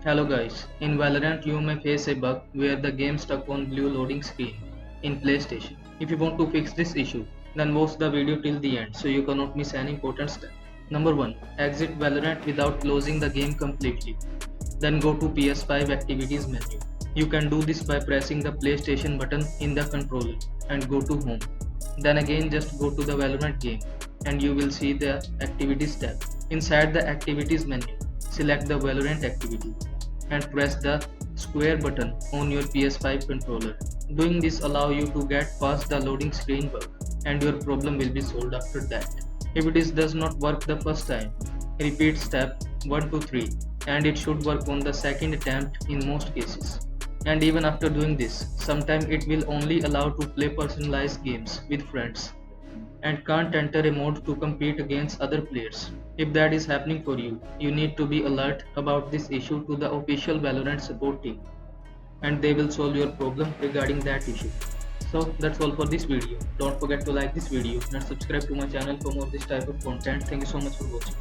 Hello guys, in Valorant you may face a bug where the game stuck on blue loading screen in PlayStation. If you want to fix this issue, then watch the video till the end so you cannot miss any important step. Number 1. Exit Valorant without closing the game completely. Then go to PS5 activities menu. You can do this by pressing the PlayStation button in the controller and go to home. Then again just go to the Valorant game and you will see the activities tab. Inside the activities menu, select the Valorant activity and press the square button on your PS5 controller. Doing this allow you to get past the loading screen bug and your problem will be solved after that. If it does not work the first time, repeat step 1 to 3 and it should work on the second attempt in most cases. And even after doing this, sometimes it will only allow to play personalized games with friends and can't enter a mode to compete against other players. If that is happening for you, you need to be alert about this issue to the official Valorant support team and they will solve your problem regarding that issue. So that's all for this video. Don't forget to like this video and subscribe to my channel for more this type of content. Thank you so much for watching.